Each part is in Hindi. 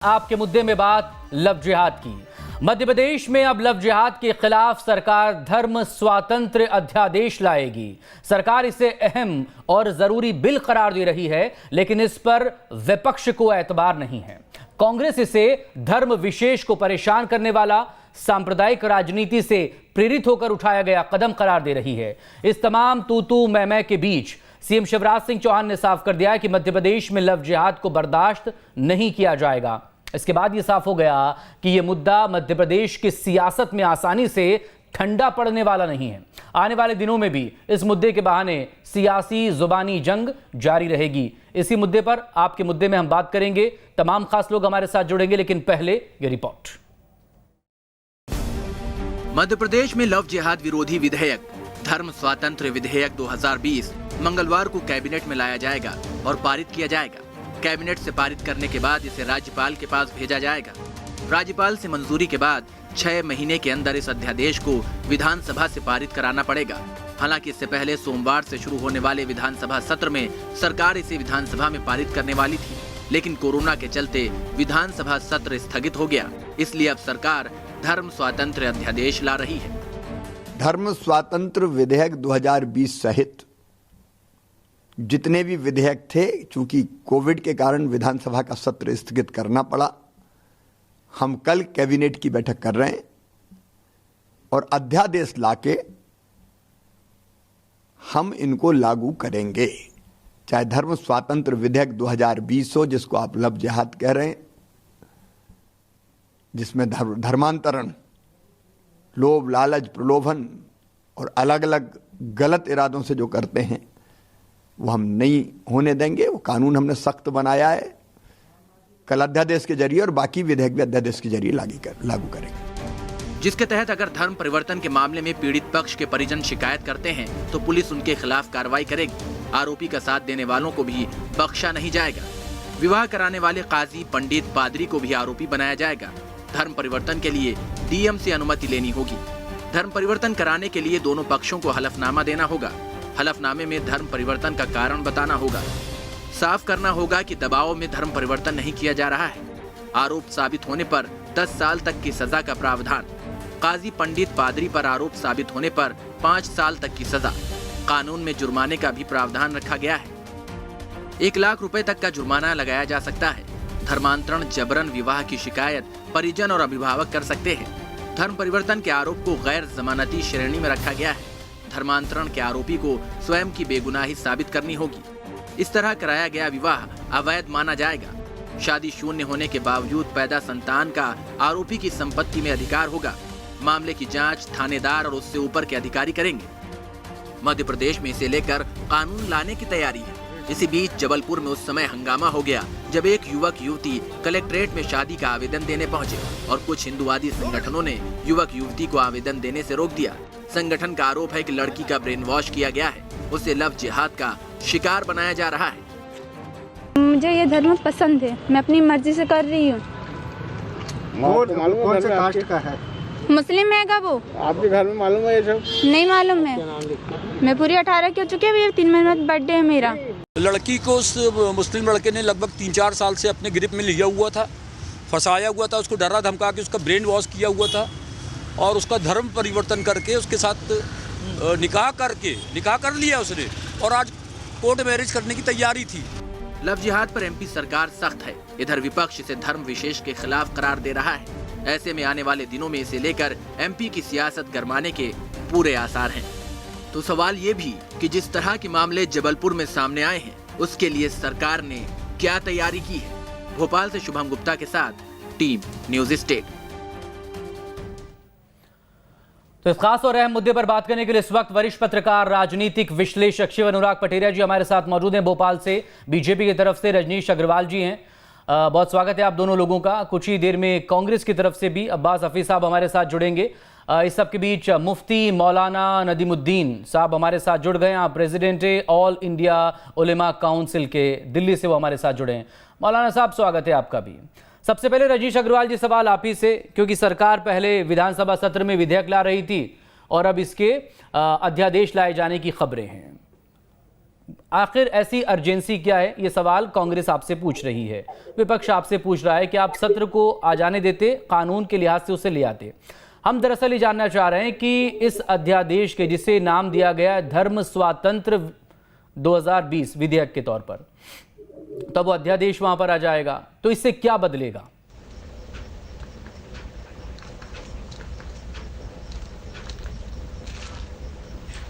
आपके मुद्दे में बात लव जिहाद की। मध्य प्रदेश में अब लव जिहाद के खिलाफ सरकार धर्म स्वातंत्र्य अध्यादेश लाएगी। सरकार इसे अहम और जरूरी बिल करार दे रही है, लेकिन इस पर विपक्ष को एतबार नहीं है। कांग्रेस इसे धर्म विशेष को परेशान करने वाला सांप्रदायिक राजनीति से प्रेरित होकर उठाया गया कदम करार दे रही है। इस तमाम तू मैं के बीच सीएम शिवराज सिंह चौहान ने साफ कर दिया है कि मध्य प्रदेश में लव जिहाद को बर्दाश्त नहीं किया जाएगा। इसके बाद यह साफ हो गया कि यह मुद्दा मध्य प्रदेश की सियासत में आसानी से ठंडा पड़ने वाला नहीं है। आने वाले दिनों में भी इस मुद्दे के बहाने सियासी जुबानी जंग जारी रहेगी। इसी मुद्दे पर आपके मुद्दे में हम बात करेंगे। तमाम खास लोग हमारे साथ जुड़ेंगे, लेकिन पहले ये रिपोर्ट। मध्य प्रदेश में लव जिहाद विरोधी विधेयक धर्म स्वातंत्र्य विधेयक 2020 मंगलवार को कैबिनेट में लाया जाएगा और पारित किया जाएगा। कैबिनेट से पारित करने के बाद इसे राज्यपाल के पास भेजा जाएगा। राज्यपाल से मंजूरी के बाद 6 महीने के अंदर इस अध्यादेश को विधानसभा से पारित कराना पड़ेगा। हालांकि इससे पहले सोमवार से शुरू होने वाले विधानसभा सत्र में सरकार इसे विधानसभा में पारित करने वाली थी, लेकिन कोरोना के चलते विधानसभा सत्र स्थगित हो गया। इसलिए अब सरकार धर्म स्वातंत्र्य अध्यादेश ला रही है। धर्म स्वातंत्र्य विधेयक 2020 सहित जितने भी विधेयक थे, चूंकि कोविड के कारण विधानसभा का सत्र स्थगित करना पड़ा, हम कल कैबिनेट की बैठक कर रहे हैं और अध्यादेश लाके हम इनको लागू करेंगे। चाहे धर्म स्वातंत्र्य विधेयक 2020 हो, जिसको आप लव जिहाद कह रहे हैं, जिसमें धर्मांतरण, लोभ, लालच, प्रलोभन और अलग अलग गलत इरादों से जो करते हैं वो हम नहीं होने देंगे। वो कानून हमने सख्त बनाया है। कल अध्यादेश के जरिए और बाकी विधेयक भी अध्यादेश के जरिए लागू करेंगे, जिसके तहत अगर धर्म परिवर्तन के मामले में पीड़ित पक्ष के परिजन शिकायत करते हैं तो पुलिस उनके खिलाफ कार्रवाई करेगी। आरोपी का साथ देने वालों को भी बख्शा नहीं जाएगा। विवाह कराने वाले काजी, पंडित, पादरी को भी आरोपी बनाया जाएगा। धर्म परिवर्तन के लिए डीएम से अनुमति लेनी होगी। धर्म परिवर्तन कराने के लिए दोनों पक्षों को हलफनामा देना होगा। हलफनामे में धर्म परिवर्तन का कारण बताना होगा। साफ करना होगा कि दबाव में धर्म परिवर्तन नहीं किया जा रहा है। आरोप साबित होने पर 10 साल तक की सजा का प्रावधान। काजी, पंडित, पादरी पर आरोप साबित होने पर 5 साल तक की सजा। कानून में जुर्माने का भी प्रावधान रखा गया है। 1 लाख रुपए तक का जुर्माना लगाया जा सकता है। धर्मांतरण, जबरन विवाह की शिकायत परिजन और अभिभावक कर सकते हैं। धर्म परिवर्तन के आरोप को गैर जमानती श्रेणी में रखा गया है। धर्मांतरण के आरोपी को स्वयं की बेगुनाही साबित करनी होगी। इस तरह कराया गया विवाह अवैध माना जाएगा। शादी शून्य होने के बावजूद पैदा संतान का आरोपी की संपत्ति में अधिकार होगा। मामले की जांच थानेदार और उससे ऊपर के अधिकारी करेंगे। मध्य प्रदेश में इसे लेकर कानून लाने की तैयारी है। इसी बीच जबलपुर में उस समय हंगामा हो गया जब एक युवक युवती कलेक्ट्रेट में शादी का आवेदन देने पहुंचे और कुछ हिंदुवादी संगठनों ने युवक युवती को आवेदन देने से रोक दिया। संगठन का आरोप है कि लड़की का ब्रेन वॉश किया गया है, उसे लव जिहाद का शिकार बनाया जा रहा है। मुझे ये धर्म पसंद है, मैं अपनी मर्जी से कर रही हूँ। कौन से कास्ट का है? मुस्लिम है का वो? आपके घर में मालूम है ये सब? नहीं मालूम है। मैं पूरी 18 की हो चुकी है। 3 महीने बाद बर्थडे है मेरा। लड़की को उस मुस्लिम लड़के ने लगभग 3-4 साल से अपने ग्रिप में लिया हुआ था, फंसाया हुआ था। उसको डरा धमका के उसका ब्रेन वॉश किया हुआ था और उसका धर्म परिवर्तन करके उसके साथ निकाह कर लिया उसने और आज कोर्ट मैरिज करने की तैयारी थी। लव जिहाद पर एमपी सरकार सख्त है। इधर विपक्ष इसे धर्म विशेष के खिलाफ करार दे रहा है। ऐसे में आने वाले दिनों में इसे लेकर एमपी की सियासत गरमाने के पूरे आसार हैं। तो सवाल ये भी कि जिस तरह के मामले जबलपुर में सामने आए हैं, उसके लिए सरकार ने क्या तैयारी की है। भोपाल से शुभम गुप्ता के साथ टीम न्यूज स्टेट। तो इस खास और अहम मुद्दे पर बात करने के लिए इस वक्त वरिष्ठ पत्रकार, राजनीतिक विश्लेषक शिव अनुराग पटेरिया जी हमारे साथ मौजूद हैं। भोपाल से बीजेपी की तरफ से रजनीश अग्रवाल जी हैं। बहुत स्वागत है आप दोनों लोगों का। कुछ ही देर में कांग्रेस की तरफ से भी अब्बास हफीज साहब हमारे साथ जुड़ेंगे। इस सब के बीच मुफ्ती मौलाना नदीमुद्दीन साहब हमारे साथ जुड़ गए। आप प्रेसिडेंट ऑल इंडिया उलेमा काउंसिल के, दिल्ली से वो हमारे साथ जुड़े हैं। मौलाना साहब, स्वागत है आपका भी। सबसे पहले रजनीश अग्रवाल जी, सवाल आप ही से, क्योंकि सरकार पहले विधानसभा सत्र में विधेयक ला रही थी और अब इसके अध्यादेश लाए जाने की खबरें हैं। आखिर ऐसी अर्जेंसी क्या है, ये सवाल कांग्रेस आपसे पूछ रही है। विपक्ष आपसे पूछ रहा है कि आप सत्र को आ जाने देते, कानून के लिहाज से उसे ले आते। हम दरअसल ये जानना चाह रहे हैं कि इस अध्यादेश के, जिसे नाम दिया गया है धर्म स्वातंत्र 2020 विधेयक के तौर पर, तब वो अध्यादेश वहां पर आ जाएगा तो इससे क्या बदलेगा?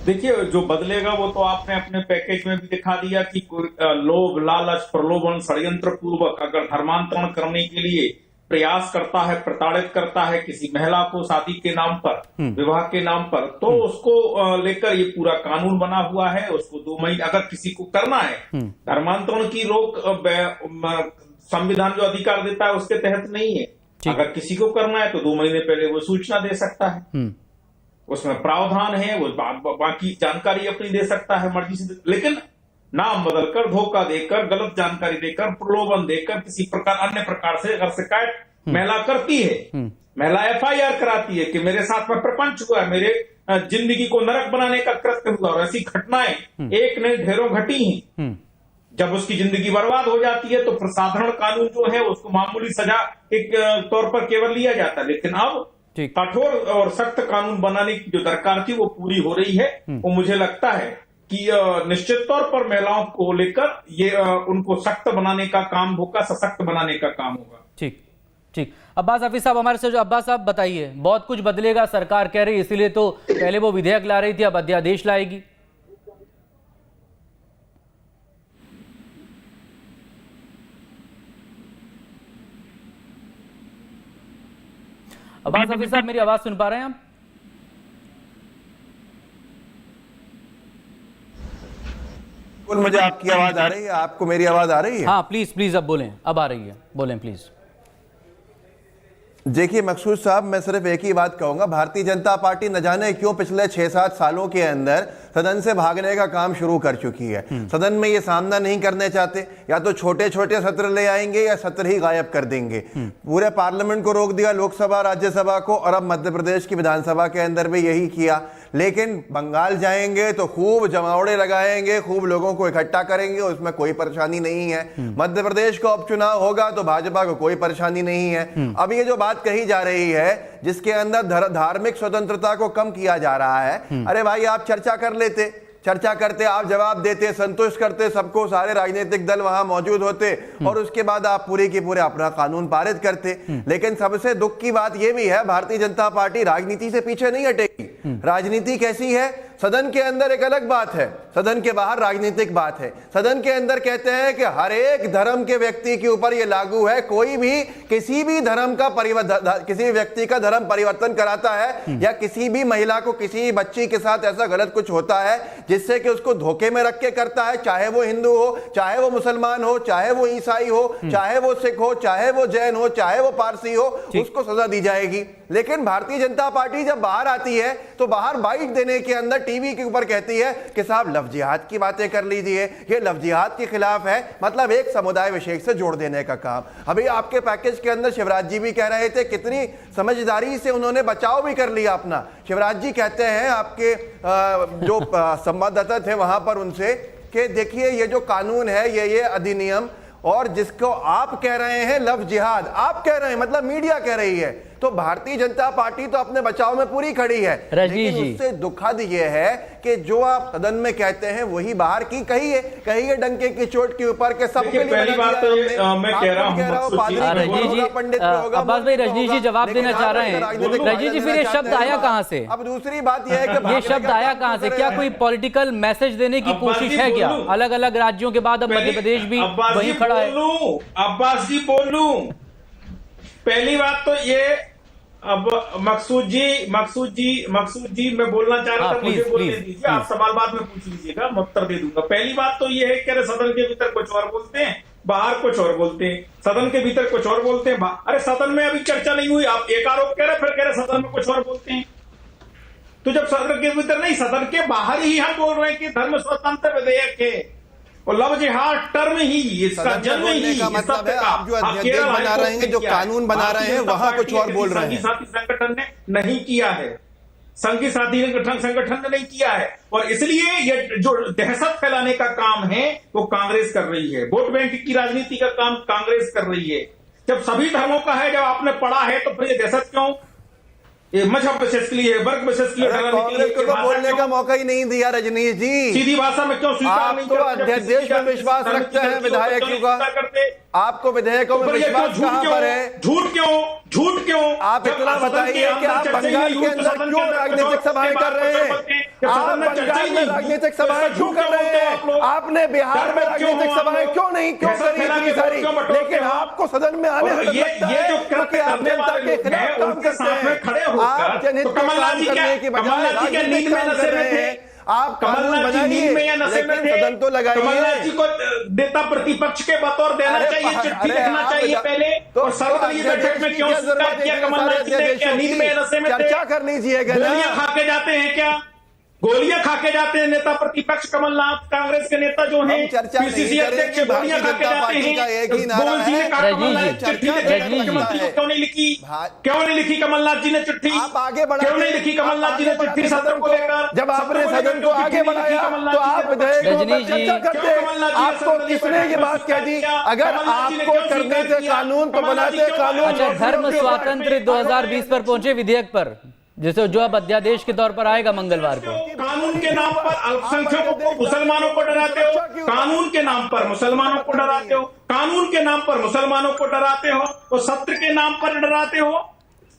देखिए, जो बदलेगा वो तो आपने अपने पैकेज में भी दिखा दिया कि लोभ, लालच, प्रलोभन, षड्यंत्र पूर्वक अगर धर्मांतरण करने के लिए प्रयास करता है, प्रताड़ित करता है किसी महिला को शादी के नाम पर, विवाह के नाम पर, तो उसको लेकर ये पूरा कानून बना हुआ है। उसको 2 महीने अगर किसी को करना है, धर्मांतरण की रोक संविधान जो अधिकार देता है उसके तहत नहीं है। अगर किसी को करना है तो 2 महीने पहले वो सूचना दे सकता है, उसमें प्रावधान है, वो बाकी जानकारी अपनी दे सकता है मर्जी से। लेकिन नाम बदलकर, धोखा देकर, गलत जानकारी देकर, प्रलोभन देकर, किसी प्रकार अन्य प्रकार से अगर शिकायत महिला करती है, महिला FIR कराती है कि मेरे साथ में प्रपंच हुआ है, मेरे जिंदगी को नरक बनाने का कृत्य हुआ, और ऐसी घटनाएं एक नहीं ढेरों घटी हैं। जब उसकी जिंदगी बर्बाद हो जाती है तो प्रसाधारण कानून जो है उसको मामूली सजा के तौर पर केवल लिया जाता है। लेकिन अब कठोर और सख्त कानून बनाने की जो दरकार थी वो पूरी हो रही है। वो मुझे लगता है कि निश्चित तौर पर महिलाओं को लेकर ये उनको सख्त बनाने का काम होगा, सशक्त बनाने का काम होगा। ठीक ठीक। अब्बास हफीज साहब हमारे से, जो अब्बास साहब बताइए, बहुत कुछ बदलेगा सरकार कह रही है, इसीलिए तो पहले वो विधेयक ला रही थी, अब अध्यादेश लाएगी। अब्बास हफीज साहब, मेरी आवाज सुन पा रहे हैं आप? मुझे आपकी आवाज आ रही है? आपको मेरी आवाज आ रही है? हाँ, प्लीज प्लीज अब बोलें, अब आ रही है, बोलें प्लीज। देखिए मकसूद साहब, मैं सिर्फ एक ही बात कहूंगा, भारतीय जनता पार्टी न जाने क्यों पिछले 6-7 सालों के अंदर सदन से भागने का काम शुरू कर चुकी है। सदन में ये सामना नहीं करने चाहते, या तो छोटे छोटे सत्र ले आएंगे या सत्र ही गायब कर देंगे। पूरे पार्लियामेंट को रोक दिया, लोकसभा, राज्यसभा को, और अब मध्य प्रदेश की विधानसभा के अंदर भी यही किया। लेकिन बंगाल जाएंगे तो खूब जमावड़े लगाएंगे, खूब लोगों को इकट्ठा करेंगे, उसमें कोई परेशानी नहीं है। मध्य प्रदेश का उपचुनाव होगा तो भाजपा को कोई परेशानी नहीं है। अब ये जो बात कही जा रही है जिसके अंदर धार्मिक स्वतंत्रता को कम किया जा रहा है, अरे भाई आप चर्चा कर लेते, चर्चा करते, आप जवाब देते, संतुष्ट करते सबको, सारे राजनीतिक दल वहां मौजूद होते, और उसके बाद आप पूरे की पूरे अपना कानून पारित करते। लेकिन सबसे दुख की बात यह भी है, भारतीय जनता पार्टी राजनीति से पीछे नहीं हटेगी। राजनीति कैसी है? सदन के अंदर एक अलग बात है, सदन के बाहर राजनीतिक बात है। सदन के अंदर कहते हैं कि हर एक धर्म के व्यक्ति के ऊपर यह लागू है, कोई भी किसी भी धर्म का किसी भी व्यक्ति का धर्म परिवर्तन कराता है, या किसी भी महिला को, किसी बच्ची के साथ ऐसा गलत कुछ होता है जिससे कि उसको धोखे में रख के करता है, चाहे वो हिंदू हो, चाहे वो मुसलमान हो, चाहे वो ईसाई हो, चाहे वो सिख हो, चाहे वो जैन हो, चाहे वो पारसी हो, उसको सजा दी जाएगी। लेकिन भारतीय जनता पार्टी जब बाहर आती है तो बाहर बाइट देने के अंदर टीवी के ऊपर कहती है कि साहब लव जिहाद की बातें कर लीजिए, ये लव जिहाद के खिलाफ है, मतलब एक समुदाय विशेष से जोड़ देने का काम। अभी आपके पैकेज के अंदर शिवराज जी भी कह रहे थे, कितनी समझदारी से उन्होंने बचाव भी कर लिया अपना। शिवराज जी कहते हैं आपके जो संवाददाता थे वहां पर उनसे कि देखिए ये जो कानून है, ये अधिनियम, और जिसको आप कह रहे हैं लव जिहाद, आप कह रहे हैं मतलब मीडिया कह रही है, तो भारतीय जनता पार्टी तो अपने बचाव में पूरी खड़ी है। लेकिन उससे दुखद ये है कि जो आप सदन में कहते हैं वही बाहर की कहिए डंके की चोट के ऊपर के सब के लिए। पहली बात तो मैं कह रहा हूं पंडित अब्बास भाई, रजनीश जी जवाब देना चाह रहे हैं। रजनीश जी, फिर ये शब्द आया कहाँ से? अब दूसरी बात यह है कि ये शब्द आया कहाँ से? क्या कोई पॉलिटिकल मैसेज देने की कोशिश है क्या? अलग अलग राज्यों के बाद अब मध्य प्रदेश भी वहीं खड़ा है। अब्बास जी बोलूं, पहली बात तो ये, अब मकसूद जी मैं बोलना चाह रहा था, मुझे बोलने दीजिए, आप सवाल बाद में पूछ लीजिएगा, मैं उत्तर दे दूंगा। पहली बात तो ये है कि सदन के भीतर कुछ और बोलते हैं, बाहर कुछ और बोलते हैं, सदन के भीतर कुछ और बोलते हैं। अरे सदन में अभी चर्चा नहीं हुई, आप एक आरोप कह रहे, फिर कह रहे सदन में कुछ और बोलते हैं। तो जब सदन के भीतर नहीं, सदन के बाहर ही हम बोल रहे हैं कि धर्म स्वतंत्र विधेयक है, और लव जिहाद टर्म ही, इसका जन्म ही का मतलब है आप जो अध्यादेश बना रहे हैं, जो कानून बना रहे हैं, वहां कुछ और बोल रहे हैं। साथी संगठन ने नहीं किया है, संघी साथी संगठन ने नहीं किया है। और इसलिए ये जो दहशत फैलाने का काम है वो कांग्रेस कर रही है, वोट बैंक की राजनीति का काम कांग्रेस कर रही है। जब सभी धर्मों का है, जब आपने पढ़ा है, तो फिर ये दहशत क्यों? ये मजहब विशेष के लिए, वर्ग विशेष के लिए, कांग्रेस को तो बोलने का मौका ही नहीं दिया रजनीश जी। सीधी भाषा में क्यों स्वीकार नहीं करते? आप तो अध्यादेश में विश्वास रखते हैं विधायकों का, आपको विधेयकों में विश्वास कहां पर है? झूठ क्यों? आप इतना बताइए कि आप बंगाल के अंदर क्यों राजनीतिक सभाएं कर रहे हैं? आप बंगाल में राजनीतिक सभाएं क्यों कर रहे हैं? आपने बिहार में राजनीतिक सभाएं क्यों करी इतनी सारी? लेकिन आपको सदन में आने से लगता है क्योंकि आप जनता के खिलाफ काम करते हैं, आप जनहित को काम करने की बजाय राजनीतिक काम कर रहे हैं। आप कानून बनाइए लेकिन सदन तो लगाइए। कमलनाथ जी को नेता प्रतिपक्ष के बतौर देना चाहिए, चिट्ठी लिखना चाहिए पहले। तो सर्वदलीय बैठक में क्यों स्वीकार किया? कमलनाथ जी ने क्या नींद में नशे में चर्चा करनी चाहिए। गोलियां खा के जाते हैं क्या? गोलियां खा के जाते हैं नेता प्रतिपक्ष कमलनाथ, कांग्रेस के नेता जो हैं, पीसीसी अध्यक्ष गोलियां खा के जाते हैं। क्यों नहीं लिखी कमलनाथ जी ने चिट्ठी? क्यों नहीं लिखी कमलनाथ जी ने चिट्ठी सदन को लेकर? जब आपने सदन को आगे बढ़ाया तो आप विधेयकों पर चर्चा करते। आपको किसने ये बात कह दी? अगर आपको करने थे कानून तो बनाते कानून। अच्छा, धर्म स्वातंत्र 2020 पर पहुंचे विधेयक पर, जिसे जो अब अध्यादेश के तौर पर आएगा मंगलवार को। कानून के नाम पर अल्पसंख्यकों को, मुसलमानों को डराते हो। कानून के नाम पर मुसलमानों को डराते हो। कानून के नाम पर मुसलमानों को डराते हो। तो सत्र के नाम पर डराते हो।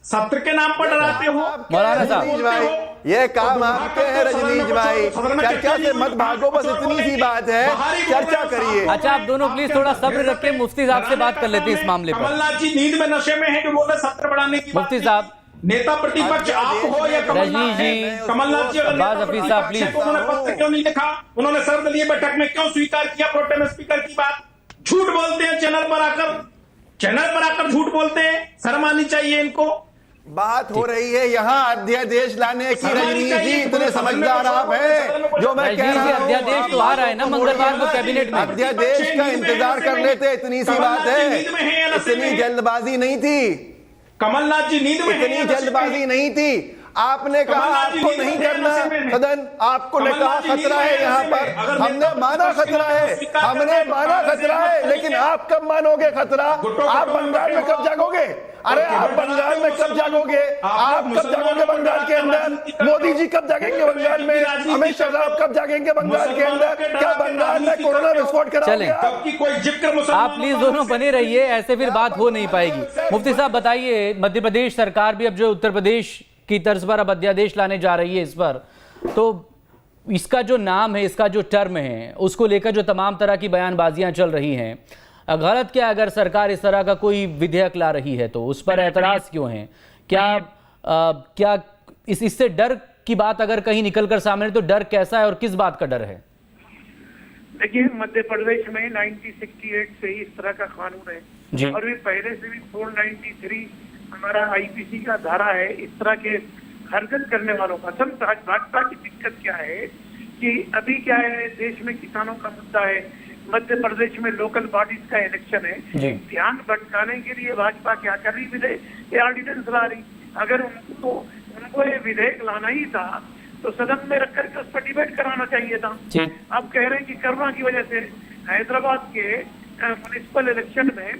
सत्र के नाम पर डराते हो। मौलाना साहब, भाई ये काम आपके हैं रजनीश भाई, चर्चा से मत भागो, बस इतनी सी बात है, चर्चा करिए। अच्छा, आप दोनों प्लीज थोड़ा सब्र रखें, मुफ्ती साहब से बात कर लेते हैं इस मामले पर। कमलनाथ जी नींद में नशे में है जो बोल रहे सत्र बढ़ाने की। मुफ्ती साहब, नेता प्रतिपक्ष आप हो या कमलनाथ जी, कमलनाथ जी हफीज साहब प्लीज। उन्होंने पत्र क्यों नहीं लिखा? उन्होंने सर्वदलीय बैठक में क्यों स्वीकार किया प्रोटेम स्पीकर की बात? झूठ बोलते हैं चैनल पर आकर झूठ बोलते हैं। शर्म आनी चाहिए इनको। बात हो रही है यहाँ अध्यादेश लाने की रजनीश जी, इतने समझदार आप हैं। जो मैं कह रहा हूँ अध्यादेश तो आ रहा है ना मंगलवार को कैबिनेट में। अध्यादेश का इंतजार कर लेते, इतनी सी बात है, इतनी जल्दबाजी नहीं थी। कमलनाथ जी नींद में, इतनी जल्दबाजी नहीं थी। आपने कहा आपको नहीं करना सदन, आपको ने कहा खतरा है यहाँ पर, हमने माना खतरा है, लेकिन आप कब मानोगे खतरा? आप बंगाल में कब जागोगे? अरे आप बंगाल में कब जागोगे? आप कब जागोगे बंगाल के अंदर? मोदी जी कब जागेंगे बंगाल में? अमित शाह साहब कब जागेंगे बंगाल के अंदर? क्या बंगाल में कोरोना विस्फोट कराओगे? आप प्लीज दोनों बने रहिए, ऐसे फिर बात हो नहीं पाएगी। मुफ्ती साहब बताइए, मध्य प्रदेश सरकार भी अब जो उत्तर प्रदेश की तर्ज पर अब अध्यादेश लाने जा रही है इस पर, तो इसका जो नाम है, इसका जो टर्म है, उसको लेकर जो तमाम तरह की बयानबाजियां चल रही हैं, गलत क्या अगर सरकार इस तरह का कोई विधेयक ला रही है तो उस पर एतराज क्यों है? क्या इससे डर की बात अगर कहीं निकलकर सामने, तो डर कैसा है और किस बात का डर है? देखिए, मध्य प्रदेश में 1968 से ही इस तरह का कानून है जी। और भी पहले से भी 493 हमारा आईपीसी का धारा है इस तरह के हरकत करने वालों का। सब भाजपा की दिक्कत क्या है कि अभी क्या है, देश में किसानों का मुद्दा है, मध्य प्रदेश में लोकल बॉडीज का इलेक्शन है। ध्यान भटकाने के लिए भाजपा क्या कर रही, विधेयक ऑर्डिनेंस ला रही। अगर उनको ये विधेयक लाना ही था तो सदन में रख करके उस पर डिबेट कराना चाहिए था। अब कह रहे हैं कि कोरोना की वजह से हैदराबाद के म्युनिसिपल इलेक्शन में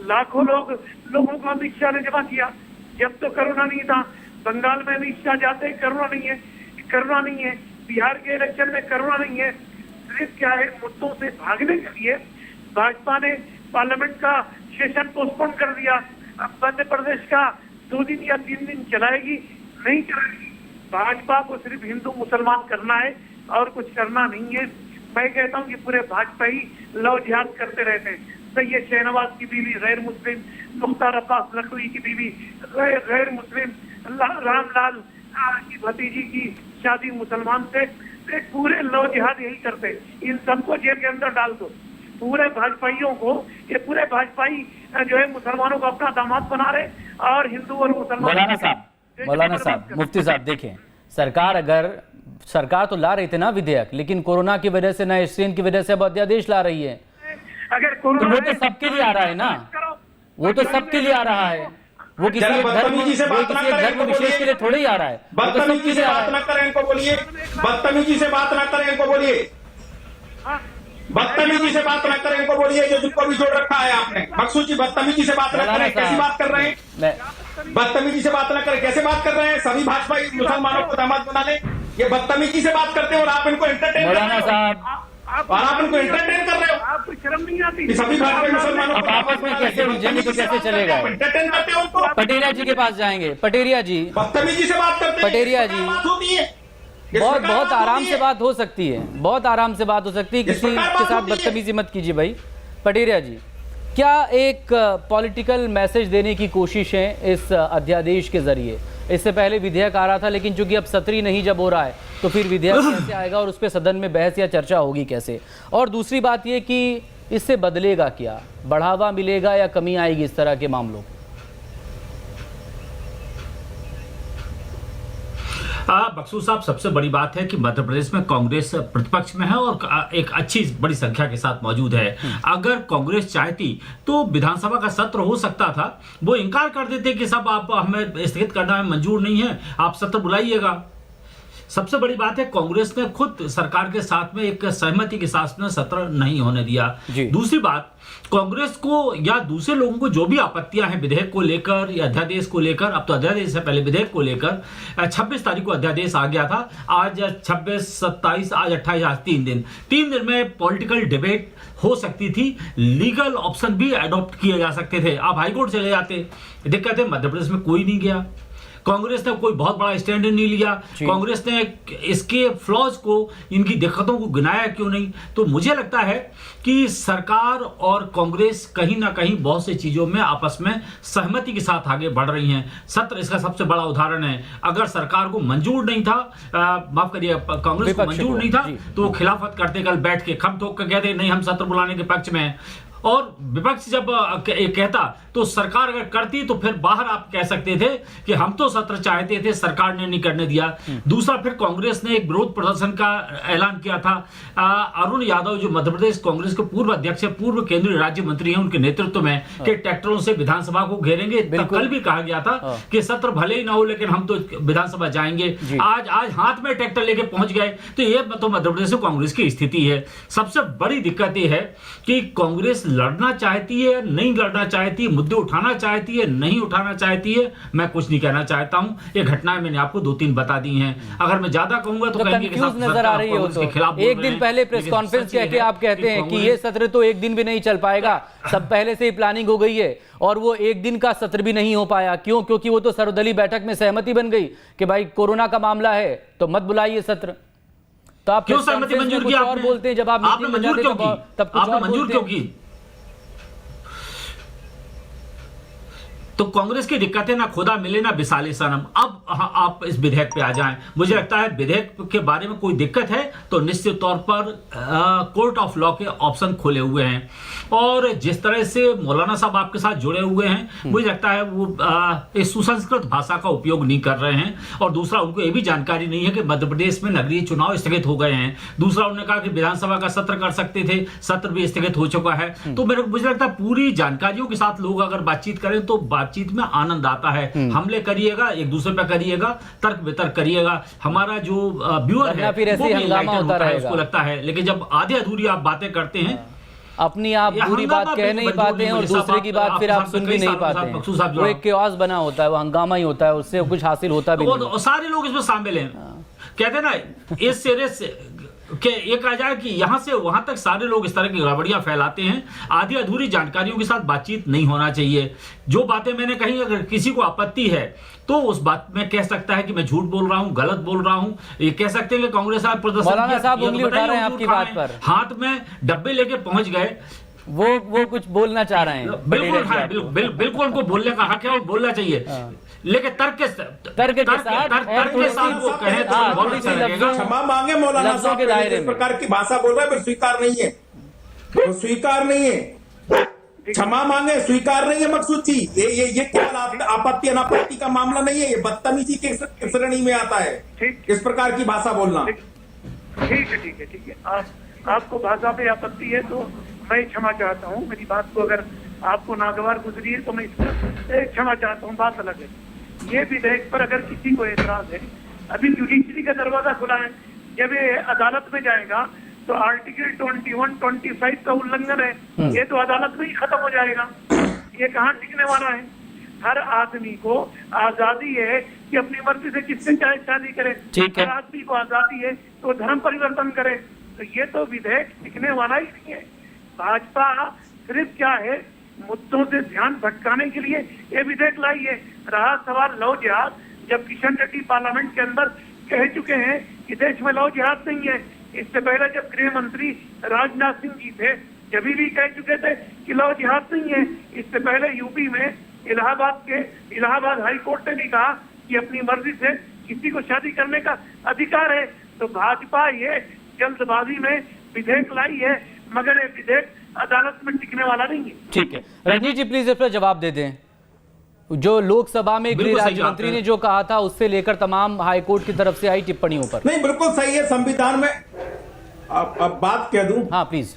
लाखों लोगों को अमित शाह ने जमा किया। जब तो कोरोना नहीं था, बंगाल में अमित शाह जाते कोरोना नहीं है, बिहार के इलेक्शन में कोरोना नहीं है। सिर्फ क्या है, मुद्दों से भागने के लिए भाजपा ने पार्लियामेंट का सेशन पोस्टपोन कर दिया। अब मध्य प्रदेश का 2 दिन या 3 दिन चलाएगी, नहीं चलाएगी। भाजपा को सिर्फ हिंदू मुसलमान करना है और कुछ करना नहीं है। मैं कहता हूँ कि पूरे भाजपा ही लव जिहाद करते रहते हैं। सैयद शहनवाज की बीवी गैर मुस्लिम, मुख्तार अब्बास नकवी की बीवी गैर मुस्लिम, रामलाल की भतीजी की शादी मुसलमान से, पूरे लव जिहाद यही करते। इन सबको जेल के अंदर डाल दो। पूरे भाजपाइयों को, ये पूरे भाजपाई जो है मुसलमानों को अपना दामाद बना रहे और हिंदू और मुसलमान। मौलाना साहब, मुफ्ती साहब देखें, सरकार तो ला रही थी ना विधेयक, लेकिन कोरोना की वजह से, नए स्ट्रेन की वजह से अब अध्यादेश ला रही है। अगर तो वो तो सबके लिए आ रहा है ना, वो तो सबके लिए आ रहा है। वो किसी एक धर्म विशेष के लिए थोड़े ही आ रहा है। बदतमीजी से बात न करें इनको, बोलिए। बदतमीजी से बात न करें इनको, बोलिए। बदतमीजी से बात न करें इनको, बोलिए। जो जिनको भी जोड़ रखा है आपने। मकसूद जी, बदतमीजी से बात न करें। कैसी बात कर रहे हैं? बदतमीजी से बात न करें, कैसे बात कर रहे हैं? सभी भाजपा मुसलमानों को दामाद बना ले, ये बदतमीजी से बात करते हैं और आप इनको एंटरटेन कर रहे हो। और आप इनको एंटरटेन कर रहे हो। आपको शर्म नहीं आती? सभी भारतीय मुसलमानों को आपस में कैसे उलझेंगे तो कैसे चलेगा? एंटरटेन करते हो उनको। पटेरिया जी के पास जाएंगे। पटेरिया जी, बदतमीजी से बात करते हैं। पटेरिया जी, बात होती है, बहुत आराम से बात हो सकती है, बहुत आराम से बात हो सकती है। किसी के साथ बदतमीजी मत कीजिए भाई। पटेरिया जी, क्या एक पॉलिटिकल मैसेज देने की कोशिश है इस अध्यादेश के जरिए? इससे पहले विधेयक आ रहा था, लेकिन चूंकि अब सत्र नहीं जब हो रहा है तो फिर विधेयक कैसे आएगा और उस पर सदन में बहस या चर्चा होगी कैसे? और दूसरी बात ये कि इससे बदलेगा क्या? बढ़ावा मिलेगा या कमी आएगी इस तरह के मामलों? बख्शू साहब, सबसे बड़ी बात है कि मध्य प्रदेश में कांग्रेस प्रतिपक्ष में है और एक अच्छी बड़ी संख्या के साथ मौजूद है। अगर कांग्रेस चाहती तो विधानसभा का सत्र हो सकता था। वो इनकार कर देते कि सब आप हमें स्थगित करना में मंजूर नहीं है, आप सत्र बुलाइएगा। सबसे बड़ी बात है, कांग्रेस ने खुद सरकार के साथ में एक सहमति के साथ में सत्र नहीं होने दिया। दूसरी बात, कांग्रेस को या दूसरे लोगों को जो भी आपत्तियां हैं विधेयक को लेकर या अध्यादेश को लेकर, अब तो अध्यादेश से पहले विधेयक को लेकर 26 तारीख को अध्यादेश आ गया था। आज 26, 27, आज 28, आज 3 दिन में पॉलिटिकल डिबेट हो सकती थी। लीगल ऑप्शन भी अडॉप्ट किए जा सकते थे। आप हाईकोर्ट चले जाते। दिक्कत है मध्य प्रदेश में कोई नहीं गया। कांग्रेस ने कोई बहुत बड़ा स्टैंड नहीं लिया। कांग्रेस ने इसके फ्लॉज को, इनकी दिक्कतों को गिनाया क्यों नहीं? तो मुझे लगता है कि सरकार और कांग्रेस कहीं ना कहीं बहुत सी चीजों में आपस में सहमति के साथ आगे बढ़ रही हैं। सत्र इसका सबसे बड़ा उदाहरण है। अगर सरकार को मंजूर नहीं था, माफ करिए, कांग्रेस को मंजूर नहीं था तो वो खिलाफत करते, कल बैठ के खम ठोक कर कहते नहीं हम सत्र बुलाने के पक्ष में हैं। और विपक्ष जब कहता तो सरकार अगर करती तो फिर बाहर आप कह सकते थे कि हम तो सत्र चाहते थे, सरकार ने नहीं करने दिया। दूसरा, फिर कांग्रेस ने एक विरोध प्रदर्शन का ऐलान किया था। अरुण यादव जो मध्य प्रदेश कांग्रेस के पूर्व अध्यक्ष है, पूर्व केंद्रीय राज्य मंत्री हैं, उनके नेतृत्व में कि ट्रैक्टरों से विधानसभा को घेरेंगे। कल भी कहा गया था कि सत्र भले ही ना हो लेकिन हम तो विधानसभा जाएंगे। आज हाथ में ट्रैक्टर लेके पहुंच गए। तो ये तो मध्य प्रदेश में कांग्रेस की स्थिति है। सबसे बड़ी दिक्कत यह है कि कांग्रेस लड़ना चाहती है, नहीं लड़ना चाहती है, मुद्दे उठाना चाहती है, नहीं उठाना चाहती है। मैं कुछ नहीं कहना चाहता हूं। ये घटनाएं मैंने आपको 2-3 बता दी हैं। अगर मैं ज्यादा कहूंगा तो कहेंगे कि नजर आ रही हो तो एक दिन पहले प्रेस कॉन्फ्रेंस कह के आप कहते हैं कि ये सत्र तो एक दिन भी नहीं चल पाएगा, सब पहले से ही प्लानिंग हो गई है, और वो एक दिन का सत्र भी नहीं हो पाया। क्यों? क्योंकि वो तो सर्वदलीय बैठक में सहमति बन गई कि भाई कोरोना का मामला है तो मत बुलाइए सत्र। तो आप क्यों सहमति मंजूर की? और बोलते हैं जब आप मंजूर क्यों की? तब आपने मंजूर क्यों की? तो कांग्रेस की दिक्कत है ना खुदा मिले ना बिसाले सनम। अब आप इस विधेयक पे आ जाएं। मुझे लगता है विधेयक के बारे में कोई दिक्कत है तो निश्चित तौर पर कोर्ट ऑफ लॉ के ऑप्शन खुले हुए हैं। और जिस तरह से मौलाना साहब आपके साथ जुड़े हुए हैं, मुझे लगता है वो इस सुसंस्कृत भाषा का उपयोग नहीं कर रहे हैं। और दूसरा, उनको ये भी जानकारी नहीं है कि मध्य प्रदेश में नगरीय चुनाव स्थगित हो गए हैं। दूसरा, उन्होंने कहा कि विधानसभा का सत्र कर सकते थे, सत्र भी स्थगित हो चुका है। तो मुझे लगता है पूरी जानकारियों के साथ लोग अगर बातचीत करें तो बातचीत में आनंद आता है। हमले करिएगा, एक दूसरे पे करिएगा, तर्क वितर्क करिएगा, हमारा जो व्यूअर है वो भी एनलाइटन होता है, उसको लगता है। लेकिन जब आधे अधूरी आप बातें करते हैं, अपनी आप बुरी बात कह नहीं पाते हैं और दूसरे की बात फिर आप सुन भी नहीं पाते हैं, वो एक क्योस बना होता है, वो हंगामा ही होता है, उससे कुछ हासिल होता भी नहीं। सारे लोग इसमें शामिल हैं। कहते हैं ना, इस सिरे से कि ये कहा जाए कि यहां से वहां तक सारे लोग इस तरह की गड़बड़ियां फैलाते हैं। आधी अधूरी जानकारियों के साथ बातचीत नहीं होना चाहिए। जो बातें मैंने कही, अगर किसी को आपत्ति है तो उस बात में कह सकता है कि मैं झूठ बोल रहा हूं, गलत बोल रहा हूं। ये कह सकते हैं कि कांग्रेस आप प्रदर्शन उंगली उठा रहे हैं आपकी बात पर, हाथ में डब्बे लेके पहुंच गए, वो कुछ बोलना चाह रहे हैं। बिल्कुल उनको बोलने का हक है और बोलना चाहिए, लेकिन तर्क के साथ वो कहे तो बहुत अच्छा लगेगा। क्षमा मांगे मौलाना साहब, इस प्रकार की भाषा बोल रहे हैं, पर स्वीकार नहीं है, वो स्वीकार नहीं है। क्षमा मांगे, स्वीकार नहीं है मकसूद जी। ये क्या आपत्ति अनापत्ति का मामला नहीं है, ये बदतमीजी की श्रेणी में आता है इस प्रकार की भाषा बोलना। ठीक है। आपको भाषा पे आपत्ति है तो मैं क्षमा चाहता हूँ। मेरी बात को अगर आपको नागवार गुजरी है तो मैं इसका क्षमा चाहता हूँ, बात अलग है। ये विधेयक पर अगर किसी को एतराज है, अभी जुडिशरी का दरवाजा खुला है, जब ये अदालत में जाएगा तो आर्टिकल 21, 25 का उल्लंघन है, ये तो अदालत में ही खत्म हो जाएगा। ये कहाँ टिकने वाला है? हर आदमी को आजादी है कि अपनी मर्जी से किससे चाहे शादी करे, हर आदमी को आजादी है तो धर्म परिवर्तन करे। तो ये तो विधेयक टिकने वाला ही नहीं है। भाजपा सिर्फ क्या है, मुद्दों से ध्यान भटकाने के लिए ये विधेयक लाई है। रहा सवाल लव जिहाद, जब किशन रेड्डी पार्लियामेंट के अंदर कह चुके हैं कि देश में लव जिहाद नहीं है, इससे पहले जब गृह मंत्री राजनाथ सिंह जी थे जब भी कह चुके थे कि लव जिहाद नहीं है। इससे पहले यूपी में इलाहाबाद हाई कोर्ट ने भी कहा कि अपनी मर्जी से किसी को शादी करने का अधिकार है। तो भाजपा ये जल्दबाजी में विधेयक लाई है, मगर ये विधेयक अदालत में टिकने वाला नहीं है। ठीक है, रजनीश जी प्लीज इस पर जवाब दे दें। जो लोकसभा में गृह राज्य मंत्री ने जो कहा था उससे लेकर तमाम हाईकोर्ट की तरफ से आई टिप्पणियों पर। नहीं, बिल्कुल सही है। संविधान में अब बात कह दूं। हाँ प्लीज।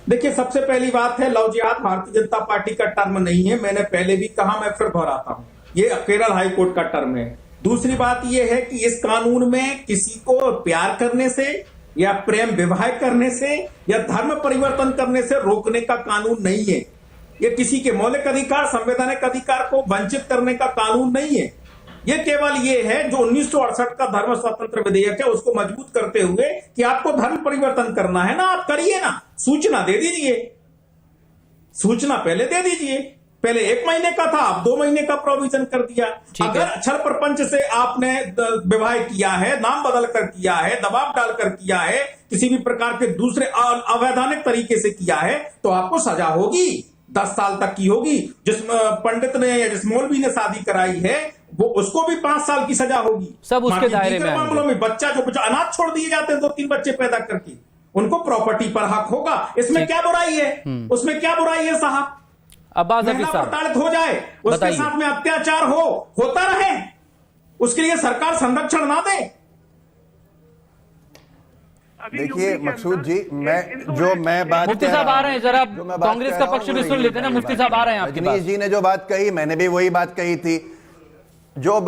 देखिए, सबसे पहली बात है, लव जिहाद भारतीय जनता पार्टी का टर्म नहीं है। मैंने पहले भी कहा, मैं फिर दोहराता हूं, ये केरल हाईकोर्ट का टर्म है। दूसरी बात यह है कि इस कानून में किसी को प्यार करने से या प्रेम विवाह करने से या धर्म परिवर्तन करने से रोकने का कानून नहीं है। ये किसी के मौलिक अधिकार, संवैधानिक अधिकार को वंचित करने का कानून नहीं है। ये केवल ये है जो 1968 का धर्म स्वतंत्र विधेयक है उसको मजबूत करते हुए कि आपको धर्म परिवर्तन करना है ना, आप करिए ना, सूचना दे दीजिए, सूचना पहले दे दीजिए। पहले 1 महीने का था, अब 2 महीने का प्रोविजन कर दिया। अगर छल प्रपंच से आपने विवाह किया है, नाम बदल कर किया है, दबाव डालकर किया है, किसी भी प्रकार के दूसरे अवैधानिक तरीके से किया है तो आपको सजा होगी, 10 साल तक की होगी। जिस पंडित ने या जिस मौलवी ने शादी कराई है वो उसको भी 5 साल की सजा होगी। सब उसके दायरे में मामलों में बच्चा जो अनाथ छोड़ दिए जाते हैं 2-3 बच्चे पैदा करके, उनको प्रॉपर्टी पर हक होगा। इसमें क्या बुराई है? उसमें क्या बुराई है साहब? अब्बास हफीज साहब, प्रताड़ित हो जाए, उसके साथ में अत्याचार होता रहे, उसके लिए सरकार संरक्षण ना दे। देखिए मकसूद जी, मैं बात मुफ्ती साहब आ रहे हैं, जरा कांग्रेस का पक्ष भी सुन लेते हैं ना। मुफ्ती साहब आ रहे हैं आपके पास। रजनीश जी ने जो बात कही, मैंने भी वही बात कही थी। जो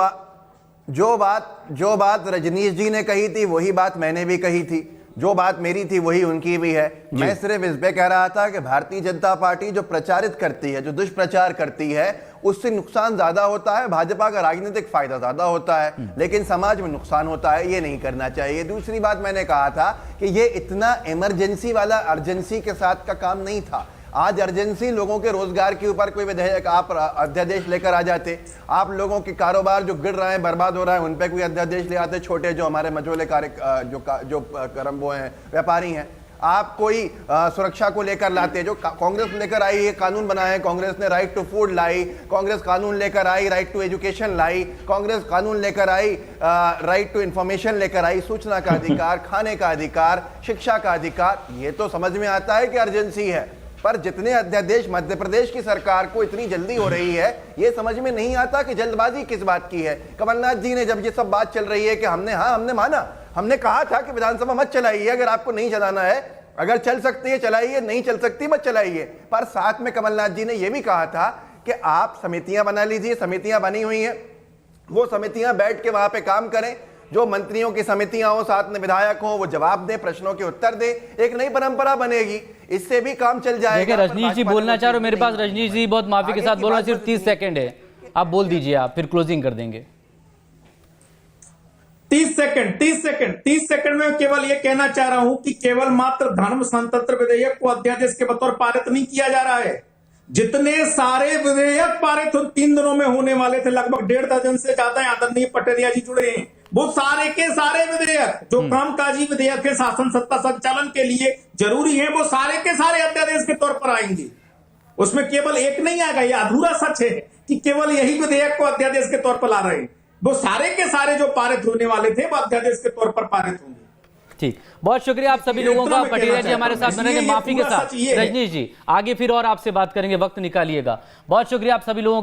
बात रजनीश जी ने कही थी वही बात मैंने भी कही थी। जो बात मेरी थी वही उनकी भी है। मैं सिर्फ इस पे कह रहा था कि भारतीय जनता पार्टी जो प्रचारित करती है, जो दुष्प्रचार करती है, उससे नुकसान ज्यादा होता है, भाजपा का राजनीतिक फायदा ज्यादा होता है, लेकिन समाज में नुकसान होता है। ये नहीं करना चाहिए। दूसरी बात मैंने कहा था कि ये इतना इमरजेंसी वाला अर्जेंसी के साथ का काम नहीं था। आज अर्जेंसी लोगों के रोजगार के ऊपर कोई विधेयक आप अध्यादेश लेकर आ जाते, आप लोगों के कारोबार जो गिर रहे हैं, बर्बाद हो रहा है, उन पे कोई अध्यादेश ले आते, छोटे जो हमारे मझोले जो वो हैं, व्यापारी हैं, आप कोई सुरक्षा को लेकर लाते। जो कांग्रेस लेकर आई है, कानून बनाए, कांग्रेस ने राइट टू फूड लाई, कांग्रेस कानून लेकर आई, राइट टू एजुकेशन लाई, कांग्रेस कानून लेकर आई, राइट टू इंफॉर्मेशन लेकर आई, सूचना का अधिकार, खाने का अधिकार, शिक्षा का अधिकार। ये तो समझ में आता है कि अर्जेंसी है, पर जितने अध्यादेश मध्य प्रदेश की सरकार को इतनी जल्दी हो रही है, ये समझ में नहीं आता कि जल्दबाजी किस बात की है। कमलनाथ जी ने जब ये सब बात चल रही है कि हमने माना, हमने कहा था कि विधानसभा मत चलाइए, अगर आपको नहीं चलाना है, अगर चल सकती है चलाइए, नहीं चल सकती मत चलाइए। पर साथ में कमलनाथ जी ने यह भी कहा था कि आप समितियां बना लीजिए, समितियां बनी हुई हैं, वो समितियां बैठ के वहां पे काम करें, जो मंत्रियों की समितियां हो, साथ में विधायक हो, वो जवाब दें, प्रश्नों के उत्तर दें, एक नई परंपरा बनेगी, इससे भी काम चल जाएगा। रजनीश जी बोलना चाह रहे हो, मेरे पास रजनीश जी बहुत माफी के साथ बोलना, सिर्फ 30 सेकंड है, आप बोल दीजिए, आप फिर क्लोजिंग कर देंगे। 30 सेकंड में केवल ये कहना चाह रहा हूं कि केवल मात्र धर्म स्वतंत्र विधेयक को अध्यादेश के बतौर पारित नहीं किया जा रहा है। जितने सारे विधेयक पारित 3 दिनों में होने वाले थे, लगभग 1.5 दर्जन से ज्यादा आदरणीय पटेरिया जी जुड़े हैं, वो सारे के सारे विधेयक जो कामकाजी विधेयक है, शासन सत्ता संचालन के लिए जरूरी है, वो सारे के सारे अध्यादेश के तौर पर आएंगे। उसमें केवल एक नहीं आएगा। ये अधूरा सच है कि केवल यही विधेयक को अध्यादेश के तौर पर ला रहे हैं। वो सारे के सारे जो पारित होने वाले थे वो अध्यादेश के तौर पर पारित होंगे। ठीक, बहुत शुक्रिया आप सभी लोगों का। पटेरिया जी हमारे साथ बने थे, माफी के साथ। रजनीश जी आगे फिर और आपसे बात करेंगे, वक्त निकालिएगा। बहुत शुक्रिया आप सभी लोगों का।